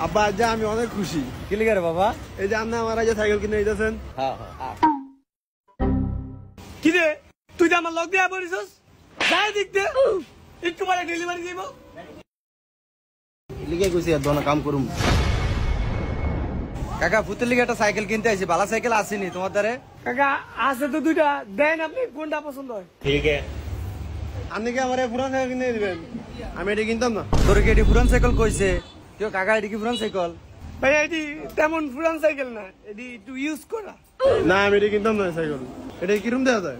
আব্বা আজ আমি অনেক খুশি। কি লিখে রে বাবা? এই যে আপনি আমার আজ সাইকেল কিনে দিতেছেন। কি রে তুই তো আমার লগ দিয়া পড়িছস, যাই দেখতে একটু পরে ডেলিভারি দিব। লিখে কইছি আর দোনা কাম করুম। কাকা ফুতের লিগে একটা সাইকেল কিনতে আইছি, ভালো সাইকেল আসেনি তোমার দ্বারে? কাকা আছে তো দুইটা, দেন আপনি কোনটা পছন্দ হয়। ঠিক আছে। আপনি কি আমার পুরান সাইকেল কিনে দিবেন? আমি এটা কিনতাম না। তোর কি এটি পুরান সাইকেল কইছে? কেউ কাকা এটি কি পুরান সাইকেল? ভাই এটি তেমন পুরান সাইকেল না, এটি একটু ইউজ করা। না আমি এটা কিনতাম না সাইকেল। এটা কিরম দেওয়া যায়?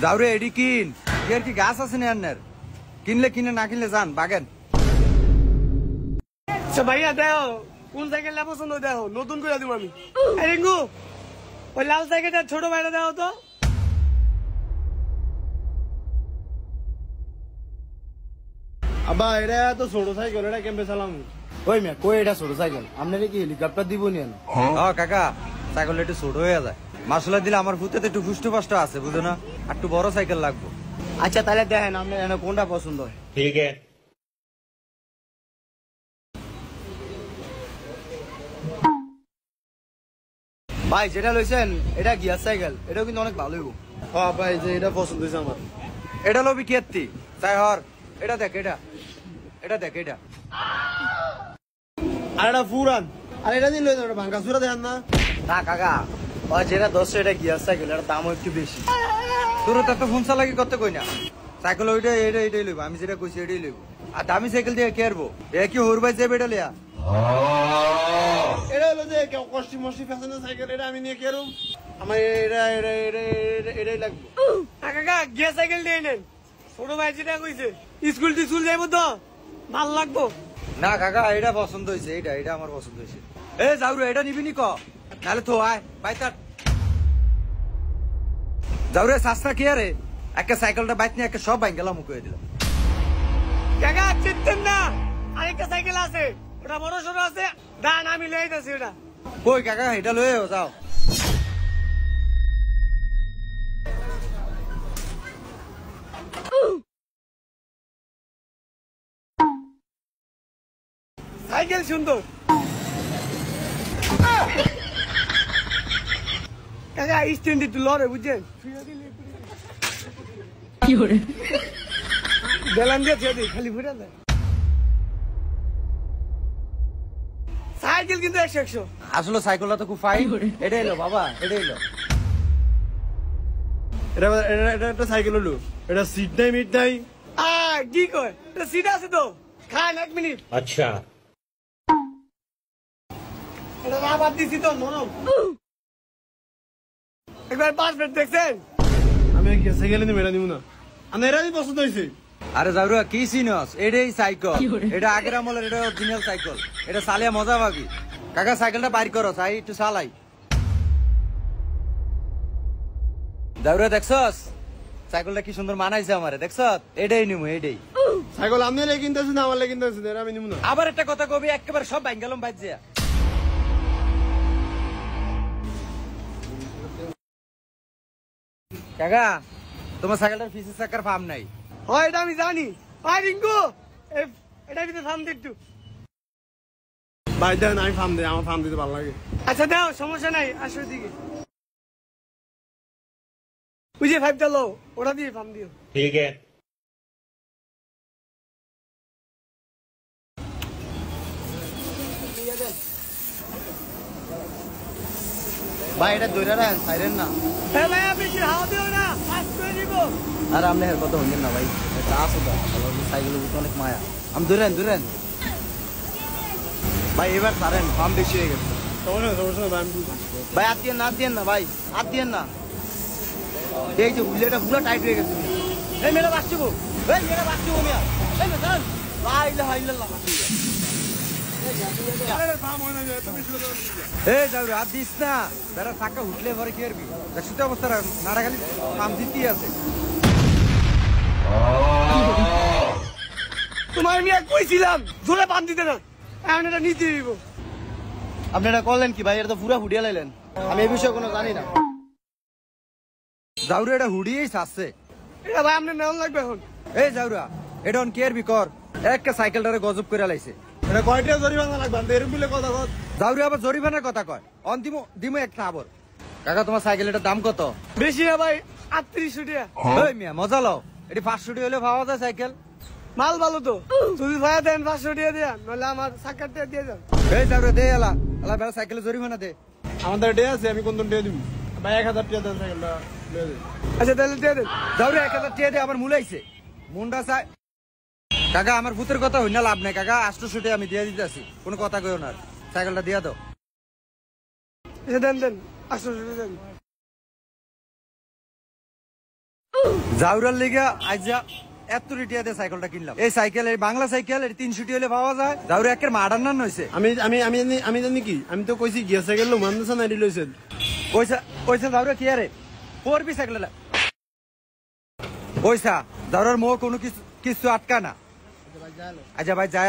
যাও রে এটি কিন, এর কি গাছ আছে না আন্নার? কিনলে কিনে না কিনলে যান বাগেন। আচ্ছা ভাইয়া দেখো কোন সাইকেলটা পছন্দ দেখো, নতুন করে দিব আমি। রিঙ্কু ওই লাল সাইকেলটা ছোট ভাইটা দেখো তো। আব্বা এটা তো ছোট সাইকেল, এটা কেমবে চালাম? ওই মিয়া কই এটা ছোট সাইকেল, আপনারে কি হেলিকপ্টার দিব নি? কাকা সাইকেল একটু ছোট হয়ে যায়, মাসলা দিলে আমার ফুতে একটু ফুষ্ট ফাষ্ট আছে বুঝো না, একটু বড় সাইকেল লাগবে। আচ্ছা তাহলে দেখেন আপনার কোনটা পছন্দ হয়। ঠিক আছে। ভাই যেটা লইছেন এটা গিয়ার সাইকেল, এটাও কিন্তু অনেক ভালো হইব। হ্যাঁ আব্বা এই যে এটা পছন্দ হয়েছে আমার। এটা লবি কেত্তি তাই হর, এটা দেখ এটা দেখ এটা। আর এটা পুরান, আর এটা দিন লইছেন, ভাঙ্গা চুরা দেন না। না কাকা ওই যেটা 10 এটা গিয়ার সাইকেল, এটার দামও একটু বেশি। তোর তো ফোন চালাকি করতে কই না, সাইকেল ওইটা এটাই লইব, আমি যেটা কইছি এটাই লইব। আর দামি সাইকেল দিয়ে কে আরবো? এ কি হরবাই যাবে এটা লিয়া? এটা হলো যে কষ্টি মষ্টি ফ্যাশনের সাইকেল, এটা আমি নিয়ে কেরম? আমার এটাই লাগবে। কাকা গিয়ার সাইকেল দিয়ে নেন, ছোট ভাই যেটা কইছে স্কুল টিস্কুল যাইবো তো ভাল লাগবো। না কাকা এটা পছন্দ হয়েছে, এটা আমার পছন্দ হয়েছে। এ যাউরে এটা নিবি নি ক, নাহলে তো আয় বাই তার। যাউরে সাস্তা কি আরে, একটা সাইকেলটা বাইক নিয়ে একটা সব বাইক গেলাম মুখে দিলাম। কাকা চিনতেন না আরেকটা সাইকেল আছে, ওটা বড় ছোট আছে, দান আমি লয়ে যাচ্ছি ওটা। কই কাকা এটা লয়ে যাও। সাইকেল সুন্দর কাকা, স্ট্যান্ড একটু লড়ে বুঝছেন, কি করে বেলান দিয়ে ছেড়ে দিই, খালি ফুটে দেয়। সাইকেল কিন্তু 100 আসলে সাইকেলটা তো খুব ফাইন, এটাই লো বাবা এটাই লো। এটা একটা সাইকেল হলো, এটা সিট নাই মিট নাই। কি কয় সিট আছে তো, খান 1 মিনিট। আচ্ছা এটা রাবার দিছি তো নরম, একবার পারফেক্ট দেখছেন। আমি সাইকেল নিয়ে মেরা নিব না, আমি এরাই পছন্দ হয়েছে। আরে যাউরা কি সিনস, এটাই সাইকেল, এটা আগের আমলের, এটা অরিজিনাল সাইকেল, এটা চালিয়ে মজা পাবি। কাকা সাইকেলটা বাইর করো, চাই একটু চালাই। যাউরা দেখছস সাইকেলটা কি সুন্দর মানাইছে আমারে, দেখছ? এটাই নিমু এটাই। সাইকেল আমি কিনতেছি না, আমার কিনতেছি না, আমি নিব না। আবার একটা কথা কবি একেবারে সব বাইক গেলাম বাইর যা। কাকা তোমার সাইকেলটার ফিসের চাকার ফার্ম নাই? হয় এটা আমি জানি। রিঙ্কু এটা কিন্তু থাম দে একটু। ভাই দেন আমি ফার্ম দিই, আমার ফার্ম দিতে ভালো লাগে। আচ্ছা দাও সমস্যা নাই, আসো দিকে বুঝে 5টা লো, ওটা দিয়ে ফার্ম দিও। ঠিক আছে। ভাই এটা দইরা রাখেন সাইরেন না। হ্যাঁ ভাই আপনি কি হাওয়া দিও না, পাস করে দিব। আর আপনি এর কথা হইলেন না ভাই, এটা আসো দা সাইকেলের ভিতরে অনেক মায়া। আমি দইরেন ভাই, এবার সারেন, ফার্ম বেশি হয়ে গেছে। সমস্যা ভাই, আমি ভাই হাত দিয়েন না ভাই, হাত দিয়েন না। এই যে হুইলটা পুরো টাইট হয়ে গেছে। এই মেয়েরা বাঁচবো, মিয়া এই মেয়ে লা ইলাহা ইল্লাল্লাহ। এই যাউরে হাত দিস না, বেড়া চাকা উঠলে পরে কি করবি? দেখছি তো অবস্থা, নাড়া খালি ফার্ম দিতেই আছে। তোমার মিয়া কইছিলাম জোরে পাম দিতে না, এখন এটা নিতে দিব। আপনি এটা করলেন কি ভাই, এটা তো পুরা ফুটিয়ে লাইলেন। আমি এই বিষয়ে কোনো জানি না। যাউরে এটা হুডিয়েই ছাড়ছে। এটা ভাই আপনার নেওয়া লাগবে এখন। এই যাউরা এটা অন কেয়ার বি কর, একটা সাইকেলটারে গজব করে লাইছে। এটা কয়টা জরিমানা লাগবে এরকম বলে কথা কত যাওরে আবার জরিমানার কথা কয় অন দিমু একটা আবার কাকা তোমার সাইকেলের দাম কত বেশি না ভাই 3800 টাকা ওই মিয়া মজা লও এটি 500 টাকা হলে পাওয়া যায় সাইকেল মাল ভালো তো যদি ভাইয়া দেন 500 টাকা দেন নাহলে আমার সাকার টাকা দিয়ে যান এই যাওরে দে এলা বেলা সাইকেলে জরিমানা দে আমাদের ডে আছে আমি কোন দিন ডে দিব ভাই 1000 টাকা দেন সাইকেলটা দিয়ে দে আচ্ছা তাহলে দিয়ে দেন যাওরে 1000 টাকা দে আমার মুলাইছে মুন্ডা চাই কাকা আমার ভূতের কথা হই না লাভ নাই কাকা 800 টাকা আমি দিয়ে দিতেছি কোনো কথা কইও না সাইকেলটা দিয়া দাও আচ্ছা দেন 800 টাকা দেন জাউরার লিগা আইজা এত রিটিয়া দিয়ে সাইকেলটা কিনলাম এই সাইকেল এই বাংলা সাইকেল 300 টাকা হলে পাওয়া যায় জাউরে একের মাডার নান হইছে আমি জানি কি আমি তো কইছি গিয়া সাইকেল লো মানুষ না লইছেন কইছা জাউরে কি আরে পড়বি সাইকেলটা কইছা জাউরার মোহ কোনো কিছু আটকা না আচ্ছা ভাই যাই